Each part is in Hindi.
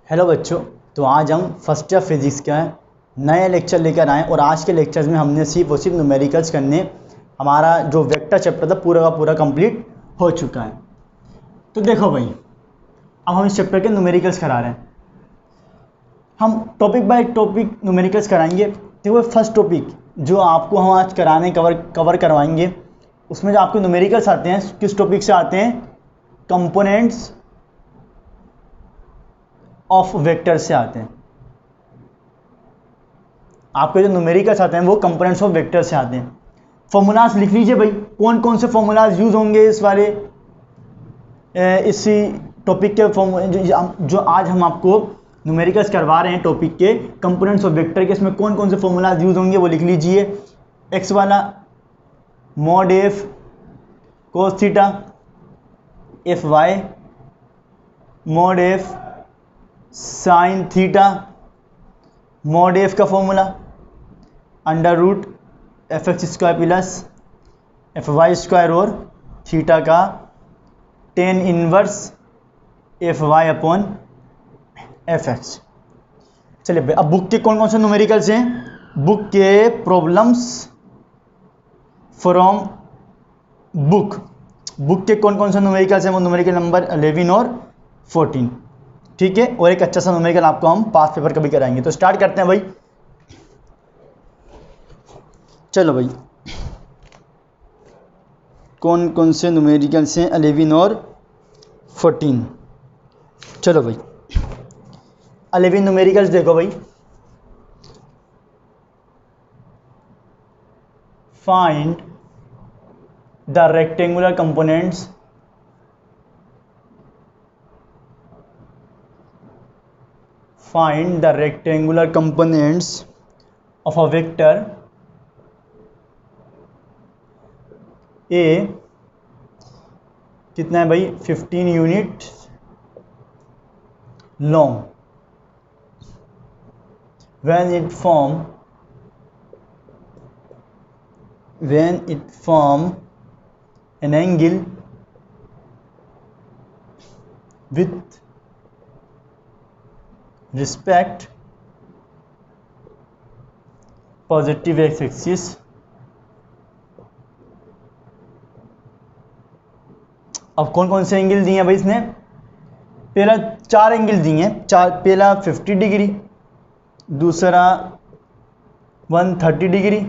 हेलो बच्चों, तो आज हम फर्स्ट ईयर फिजिक्स का नया लेक्चर लेकर आए और आज के लेक्चर्स में हमने सिर्फ और सिर्फ न्यूमेरिकल्स करने। हमारा जो वेक्टर चैप्टर था पूरा का पूरा कंप्लीट हो चुका है। तो देखो भाई, अब हम इस चैप्टर के न्यूमेरिकल्स करा रहे हैं। हम टॉपिक बाय टॉपिक न्यूमेरिकल्स कराएंगे। देखो फर्स्ट टॉपिक जो आपको हम आज कराने कवर करवाएंगे, उसमें जो आपके न्यूमेरिकल्स आते हैं किस टॉपिक से आते हैं? कंपोनेंट्स ऑफ वेक्टर से आते हैं। आपके जो न्यूमेरिकल्स आते हैं वो कंपोनेंट्स ऑफ वेक्टर से आते हैं। फॉर्मूलाज लिख लीजिए भाई, कौन कौन से फॉर्मूलाज यूज होंगे इस वाले इसी टॉपिक के जो आज हम आपको न्यूमेरिकल्स करवा रहे हैं टॉपिक के कंपोनेंट्स ऑफ वेक्टर के, इसमें कौन कौन से फॉर्मूलाज यूज होंगे वो लिख लीजिए। एक्स वाला mod F cos theta, F Y mod F sine theta, mod F का formula under root F x square plus F Y square और थीटा का tan inverse F Y upon F X. चलिए अब बुक के कौन कौन से न्यूमेरिकल्स हैं? बुक के प्रॉब्लम्स फ्रॉम बुक के कौन कौन से न्यूमेरिकल्स हैं? वो न्यूमेरिकल नंबर 11 और 14, ठीक है। और एक अच्छा सा न्यूमेरिकल आपको हम पास पेपर कभी कराएंगे। तो स्टार्ट करते हैं भाई। चलो भाई, कौन कौन से न्यूमेरिकल्स हैं 11 और 14? चलो भाई 11 न्यूमेरिकल्स देखो भाई। Find the rectangular components find the rectangular components of a vector A कितना है भाई? 15 unit long when it form an angle with respect positive x axis. अब कौन कौन से एंगल दिए हैं भाई इसने? पहला 4 एंगल दिए हैं। पहला 50 डिग्री, दूसरा 130 डिग्री,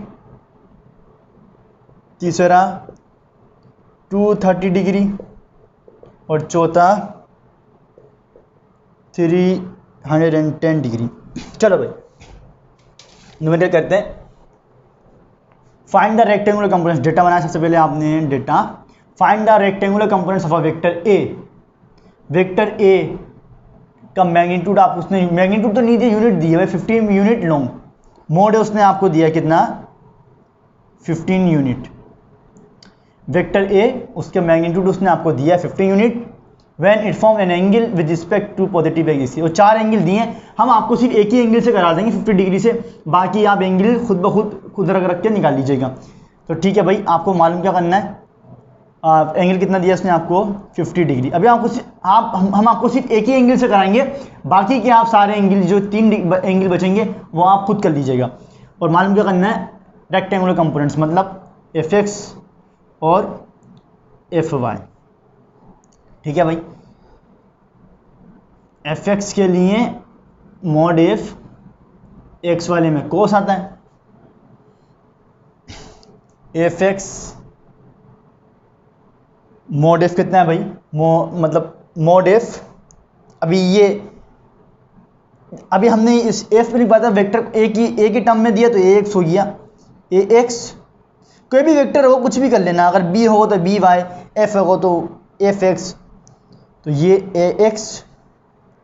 तीसरा 230 डिग्री और चौथा 310 डिग्री। चलो भाई न्यूमेरिकल करते हैं। Find the rectangular components. Data बनाया सबसे पहले आपने data. Find the rectangular components of a vector A. Vector A का मैग्नीट्यूड आप उसने मैग्नीट्यूड तो नहीं दिया, यूनिट दी है भाई 15 यूनिट लॉन्ग। मोड है उसने आपको दिया कितना? 15 यूनिट। वेक्टर ए उसके मैग्नीट्यूड उसने आपको दिया 15 unit. When it form an angle with respect to positive axis। और 4 एंगल दिए हैं, हम आपको सिर्फ एक ही एंगल से करा देंगे 50 डिग्री से, बाकी आप एंगल खुद ब खुद रख के निकाल लीजिएगा। तो ठीक है भाई, आपको मालूम क्या करना है? एंगल कितना दिया उसने आपको? 50 डिग्री। अभी आपको हम आपको सिर्फ एक ही एंगल से कराएंगे, बाकी के आप सारे एंगल जो 3 एंगल बचेंगे वो आप खुद कर लीजिएगा। और मालूम क्या करना है? रेक्टेंगुलर कंपोनेंट्स मतलब एफ एक्स और एफ वाई, ठीक है भाई। एफ एक्स के लिए मॉड एफ, एक्स वाले में कोस आता है। एफ एक्स मॉड एफ कितना है भाई? मतलब मॉड एफ अभी हमने इस एफ में लिखा था वेक्टर एक ही टर्म में दिया तो ए एक्स हो गया। ए एक्स कोई भी वेक्टर हो कुछ भी कर लेना, अगर बी हो तो बी वाई, एफ हो तो एफ एक्स। तो ये ए एक्स,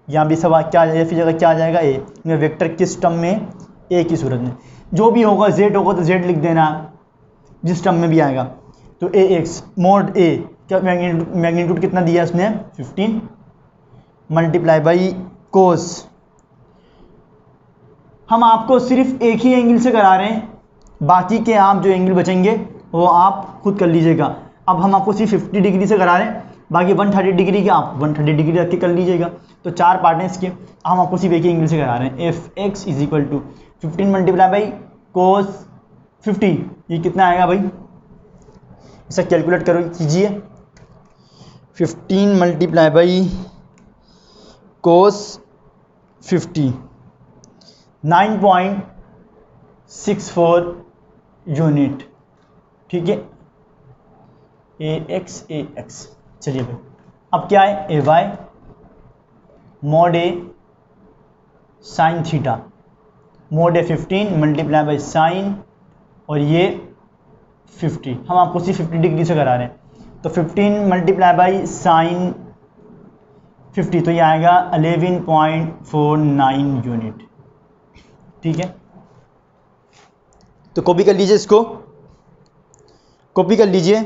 यहाँ भी सवाल क्या आ जाएगा, फिर जगह क्या आ जाएगा? ए। वेक्टर किस टर्म में? ए की सूरत में। जो भी होगा जेड होगा तो जेड लिख देना जिस टर्म में भी आएगा। तो ए एक्स मॉड ए क्या मैग्नीट्यूड कितना दिया उसने? 15 मल्टीप्लाई बाई कोस। हम आपको सिर्फ एक ही एंगल से करा रहे हैं, बाकी के आप जो एंगल बचेंगे वो आप खुद कर लीजिएगा। अब हम आपको सिर्फ 50 डिग्री से करा रहे हैं, बाकी 130 डिग्री के आप 130 डिग्री रख के कर लीजिएगा। तो 4 पार्ट हैं इसके, हम आपको सिर्फ एक ही एंगल से करा रहे हैं। F x is equal to 15 multiply by cos 50, ये कितना आएगा भाई, इसे कैलकुलेट करो कीजिए। 15 मल्टीप्लाई बाई कोस 50, 9.64 यूनिट, ठीक है, ए एक्स। चलिए भाई अब क्या है, A Y mod A sine theta, mod A 15 multiply by sine और ये 50, हम आपको सिर्फ 50 डिग्री से करा रहे हैं। तो 15 मल्टीप्लाई बाई साइन 50, तो ये आएगा 11.49 यूनिट, ठीक है। तो कॉपी कर लीजिए, इसको कॉपी कर लीजिए।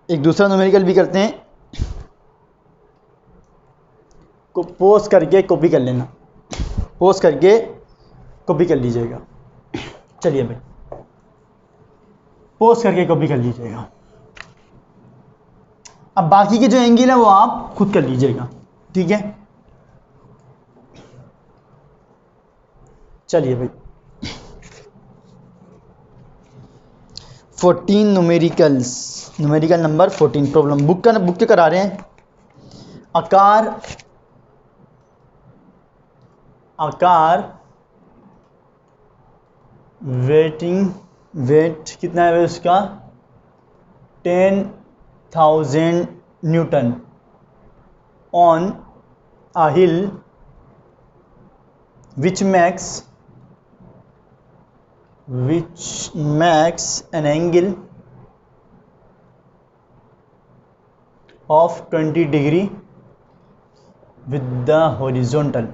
एक दूसरा न्यूमेरिकल भी करते हैं, को पोस्ट करके कॉपी कर लेना, पोस्ट करके कॉपी कर लीजिएगा। चलिए भाई पोस्ट करके कॉपी कर लीजिएगा। अब बाकी के जो एंगल है वो आप खुद कर लीजिएगा, ठीक है। चलिए भाई 14 न्यूमेरिकल नंबर 14 प्रॉब्लम बुक के करा रहे हैं। आकार वेट कितना है उसका 10,000 newton on a hill which makes an angle of 20 degree with the horizontal.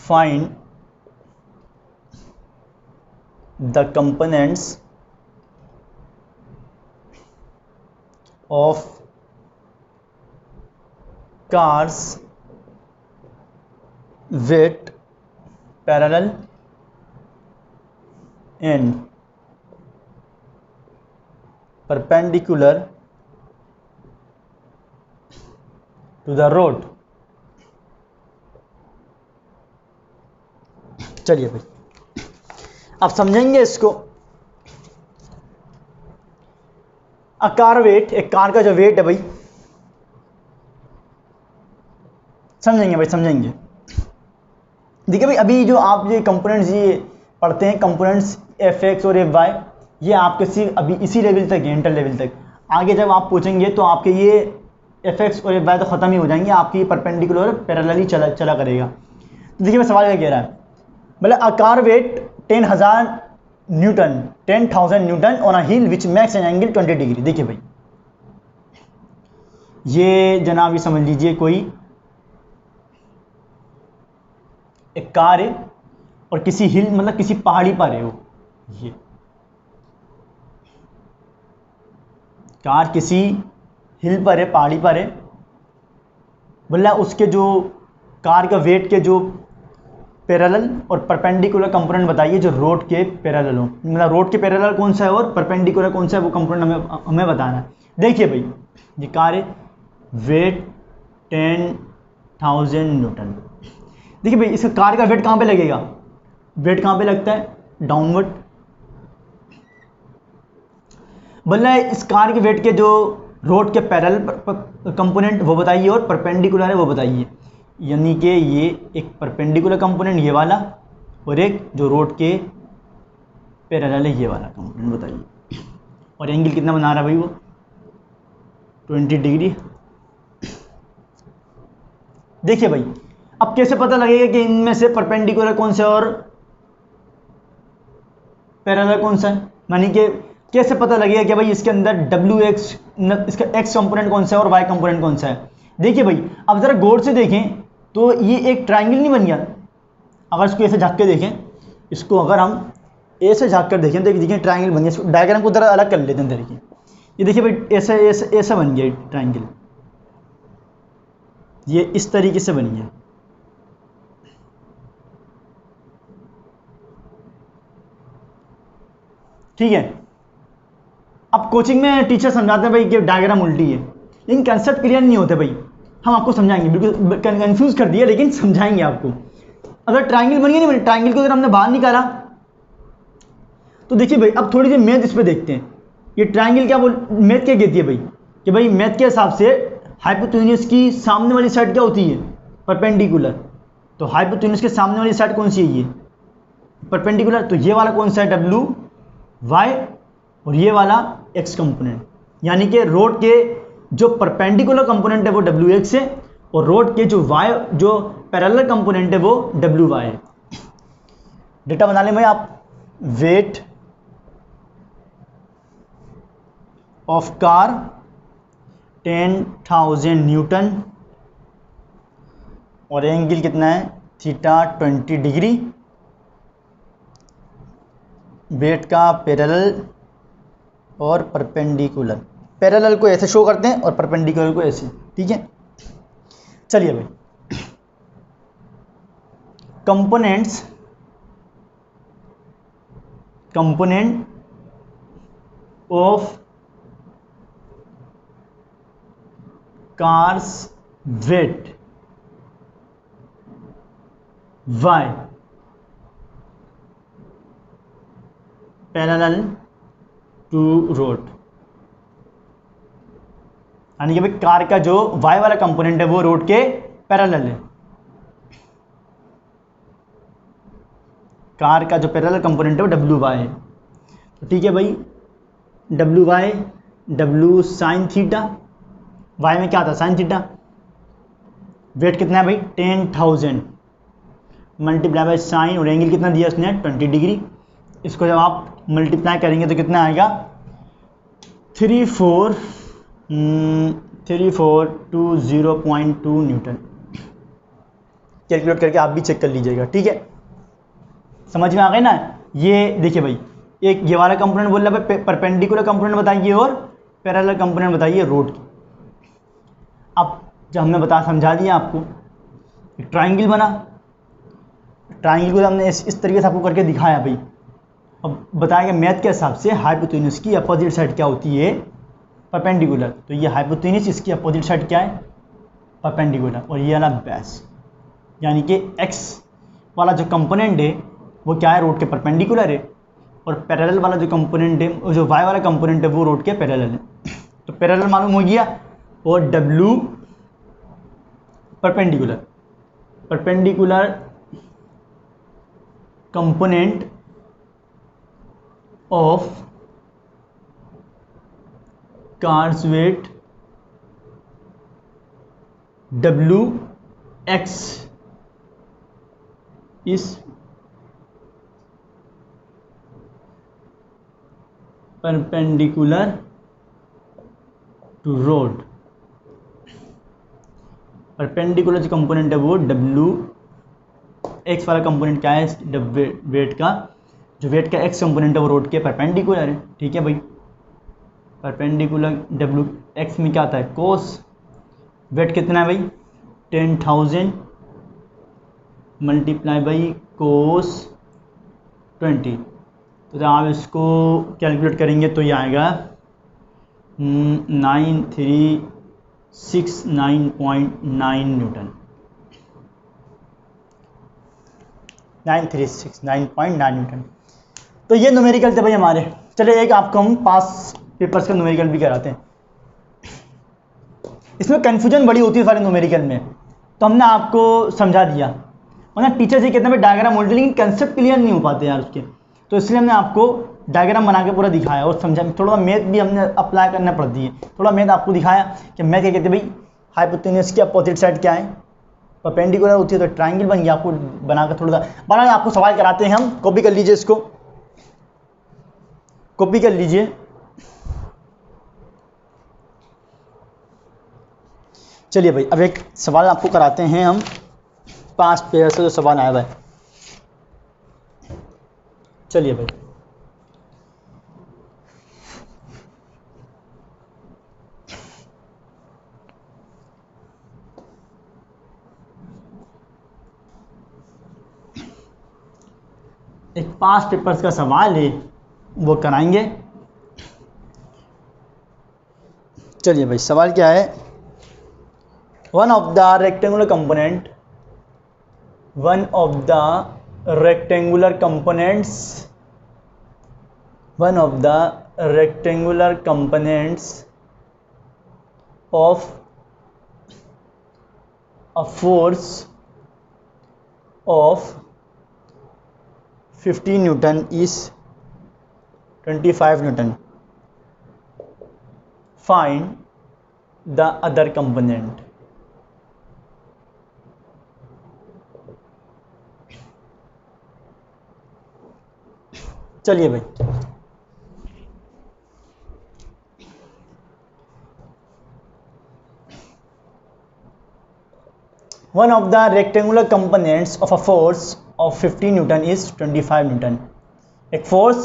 Find the components of cars with parallel and perpendicular to the road. चलिए भाई अब समझेंगे इसको। कार वेट, एक कार का जो वेट है भाई, समझेंगे भाई समझेंगे। देखिए भाई अभी जो आप ये कंपोनेंट्स ये पढ़ते हैं, कंपोनेंट्स एफ एक्स और एफ वाई, ये आपके सिर्फ अभी इसी लेवल तक है, इंटर लेवल तक। आगे जब आप पूछेंगे तो आपके ये एफ एक्स और एफ वाई तो ख़त्म ही हो जाएंगे, आपकी परपेंडिकुलर पैरेलल ही चला करेगा। तो देखिए मैं सवाल क्या कह रहा है, मतलब a car weight 10,000 newton on a hill which max an angle 20 degree. देखिए भाई ये जनाब ये समझ लीजिए कोई एक कार है और किसी हिल मतलब किसी पहाड़ी पर है, वो ये कार किसी हिल पर है, पहाड़ी पर है, बोला उसके जो कार का वेट के जो पैरेलल और परपेंडिकुलर कंपोनेंट बताइए जो रोड के पैरेलल हो, मतलब रोड के पैरेलल कौन सा है और परपेंडिकुलर कौन सा है, वो कंपोनेंट हमें बताना है। देखिए भाई ये कार है, वेट 10,000 न्यूटन। देखिए भाई इसका कार का वेट कहाँ पे लगेगा, वेट कहाँ पे लगता है, डाउनवर्ड। बोला है इस कार के वेट के जो रोड के पैरेलल कंपोनेंट वो बताइए और परपेंडिकुलर है वो बताइए, यानी कि ये एक परपेंडिकुलर कंपोनेंट ये वाला और एक जो रोड के पैरेलल है ये वाला कंपोनेंट बताइए। और एंगल कितना बना रहा है भाई वो 20 डिग्री। देखिए भाई अब कैसे पता लगेगा कि इनमें से परपेंडिकुलर कौन सा और पैरेलल कौन सा है, यानी कि कैसे पता लगेगा कि भाई इसके अंदर WX इसका X कंपोनेंट कौन सा है और Y कंपोनेंट कौन सा है। देखिए भाई अब जरा गौर से देखें तो ये एक ट्रायंगल नहीं बन गया, अगर इसको ऐसे झाँक के देखें, इसको अगर हम ऐसे झाँक कर देखें तो देखिए ट्रायंगल बन गया। इसको डायग्राम को जरा अलग कर लेते हैं तरीके, ये देखिए भाई ऐसा ऐसा ऐसा बन गया ट्रायंगल, ये इस तरीके से बन गया। ठीक है। अब कोचिंग में टीचर समझाते हैं भाई कि डायग्राम उल्टी है, लेकिन कंसेप्ट क्लियर नहीं होते भाई। हम आपको समझाएंगे, बिल्कुल कंफ्यूज कर दिया लेकिन समझाएंगे आपको। अगर ट्राइंगल बन गया नहीं, ट्राइंगल को अगर हमने बाहर निकाला तो देखिए भाई, अब थोड़ी सी मैथ इस पर देखते हैं। ये ट्राइंगल क्या मैथ क्या कहती है भाई, कि भाई मैथ के हिसाब से हाइपोटेन्यूज की सामने वाली साइड क्या होती है, परपेंडिकुलर। तो हाइपोटेन्यूज के सामने वाली साइड कौन सी है, ये परपेंडिकुलर। तो ये वाला कौन सा है, डब्ल्यू वाई, और ये वाला एक्स कंपोनेंट। यानी कि रोड के जो परपेंडिकुलर कंपोनेंट है वो डब्ल्यू एक्स है, और रोड के जो पैरेलल कंपोनेंट है वो डब्ल्यू वाई है। डेटा बना लें भाई आप। वेट ऑफ कार 10,000 न्यूटन, और एंगल कितना है, थीटा 20 डिग्री। वेट का पैरेलल और परपेंडिकुलर, पैरेलल को ऐसे शो करते हैं और परपेंडिकुलर को ऐसे, ठीक है। चलिए भाई, component of car's weight y parallel to road. यानी कि भाई कार का जो वाई वाला कंपोनेंट है वो रोड के पैरेलल है। कार का जो पैरेलल कंपोनेंट है वो डब्ल्यू वाई है। तो ठीक है भाई, W Y, W sine theta, Y में क्या था, साइन थीटा। वेट कितना है भाई, 10,000 मल्टीप्लाई बाई साइन, और एंगल कितना दिया उसने, 20 डिग्री। इसको जब आप मल्टीप्लाई करेंगे तो कितना आएगा, 3420.2 न्यूटन। कैलकुलेट करके आप भी चेक कर लीजिएगा, ठीक है। समझ में आ गए ना। ये देखिए भाई, एक ये वाला कंपोनेंट बोल रहा है परपेंडिकुलर कंपोनेंट बताइए और पैरेलल कंपोनेंट बताइए रोड की। अब जब हमने समझा दिया आपको, एक ट्राइंगल बना, ट्राइंगल को हमने इस तरीके से आपको करके दिखाया भाई। अब बताया कि मैथ के हिसाब से हाइपोटेन्यूज की अपोजिट साइड क्या होती है, परपेंडिकुलर। तो ये हाइपोटेन्यूज, इसकी अपोजिट साइड क्या है, परपेंडिकुलर, और ये वाला बेस, यानी कि एक्स वाला जो कंपोनेंट है वो क्या है, रोड के परपेंडिकुलर है, और पैरेलल वाला जो कंपोनेंट है, जो वाई वाला कंपोनेंट है वो रोड के पैरेलल है। तो पैरेलल मालूम हो गया, और W perpendicular component of car's weight W X is perpendicular to road. Perpendicular जो कंपोनेंट है वो डब्ल्यू एक्स वाला कंपोनेंट क्या है, वेट का, जो वेट का एक्स कंपोनेंट है वो रोड के परपेंडिकुलर है, ठीक है भाई। परपेंडिकुलर डब्ल्यू एक्स में क्या आता है, कोस। वेट कितना है भाई, 10,000 मल्टीप्लाई बाई कोस 20। तो जब आप इसको कैलकुलेट करेंगे तो ये आएगा 9369.9 न्यूटन, 9369.9 न्यूटन। तो ये न्यूमेरिकल थे भाई हमारे। चलिए एक आपको हम पास पेपर्स का न्यूमेरिकल भी कराते हैं। इसमें कन्फ्यूजन बड़ी होती है सारे न्यूमेरिकल में, तो हमने आपको समझा दिया। वरना टीचर्स ये कहते हैं डायग्राम उल्टे, लेकिन कंसेप्ट क्लियर नहीं हो पाते यार उसके, तो इसलिए हमने आपको डायग्राम बना के पूरा दिखाया और समझा। थोड़ा मैथ भी हमने अप्लाई करना पड़ती है, थोड़ा मैथ आपको दिखाया कि मैथ क्या कहते हैं भाई, हाइपोटेन्यूज की अपोजिट साइड क्या है, परपेंडिकुलर होती है, तो ट्राइंगल बन गया। आपको बनाकर थोड़ा सा बना, आपको सवाल कराते हैं हम, कॉपी कर लीजिए, इसको कॉपी कर लीजिए। चलिए भाई, अब एक सवाल आपको कराते हैं हम, 5 पेयर से जो सवाल आया हुआ है। चलिए भाई, एक 5 पेपर्स का सवाल है वो कराएंगे। चलिए भाई, सवाल क्या है? One of the rectangular component, one of the rectangular components, one of the rectangular components of a force of 50 Newton is 25 Newton. Find the other component. चलिए भाई, one of the rectangular components of a force of 50 Newton is 25 Newton. एक फोर्स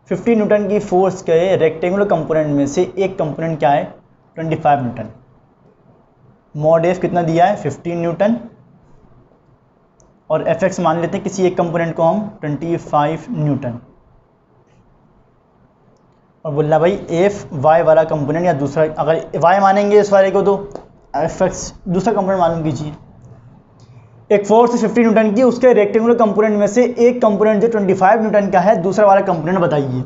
50 न्यूटन की फोर्स के रेक्टेंगुलर कंपोनेंट में से एक कंपोनेंट क्या है? 25 न्यूटन। मॉड एफ कितना दिया है? 15 न्यूटन, और एफ एक्स मान लेते हैं किसी एक कंपोनेंट को हम 25 न्यूटन, और बोला भाई एफ वाई वाला कंपोनेंट या दूसरा, अगर वाई मानेंगे इस वाले को तो एफ एक्स दूसरा कंपोनेंट मालूम कीजिए। एक फोर्स 50 न्यूटन की, उसके रेक्टेंगुलर कंपोनेंट में से एक कंपोनेंट जो 25 न्यूटन का है, दूसरा वाला कंपोनेंट बताइए।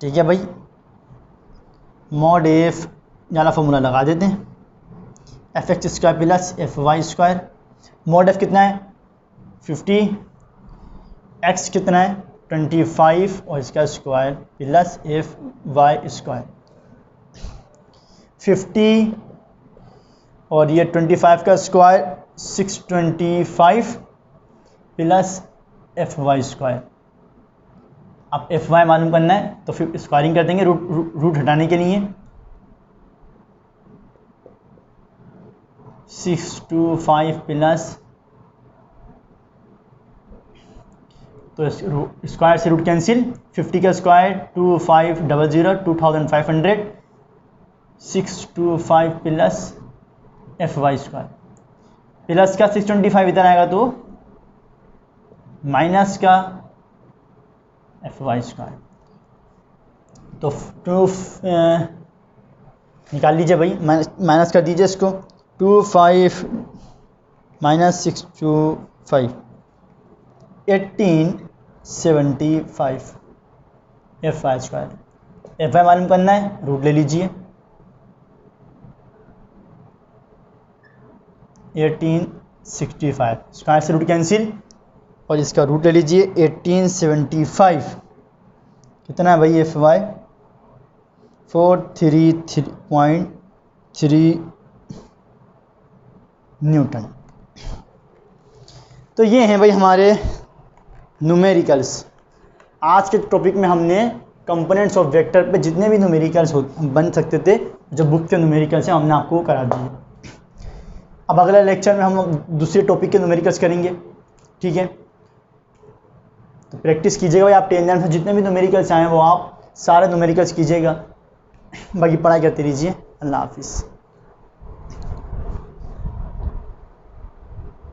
ठीक है भाई, मॉड एफ वाला फॉर्मूला लगा देते हैं, f x square plus F Y square. Mod f कितना है? 50, एक्स कितना है? 25, और इसका square plus F Y square. 50 और ये 25 का square 625 plus F Y square. अब एफ वाई मालूम करना है तो फिर स्क्वायरिंग कर देंगे रूट हटाने के लिए। 625 प्लस, तो स्क्वायर से रूट कैंसिल, 50 का square 2500 2500, 625 plus F Y square, plus का 625 इधर आएगा तो माइनस का एफ वाई स्क्वायर। तो निकाल लीजिए भाई, माइनस कर दीजिए इसको। 25 minus 625 1875 f Y square. F y मालूम करना है, रूट ले लीजिए, 1865, स्क्वायर से रूट कैंसिल, और इसका रूट ले लीजिए 1875। कितना है भाई एफ वाई? 433.3 न्यूटन। तो ये हैं भाई हमारे न्यूमेरिकल्स। आज के टॉपिक में हमने कंपोनेंट्स ऑफ वेक्टर पे जितने भी न्यूमेरिकल्स बन सकते थे, जो बुक के न्यूमेरिकल्स हैं, हमने आपको करा दिए। अब अगले लेक्चर में हम दूसरे टॉपिक के न्यूमेरिकल्स करेंगे। ठीक है, तो प्रैक्टिस कीजिएगा भाई, आप टेंजेंट से जितने भी न्यूमेरिकल्स आए हैं वो आप सारे न्यूमेरिकल्स कीजिएगा, बाकी पढ़ाई करते रहिए। अल्लाह हाफिज़।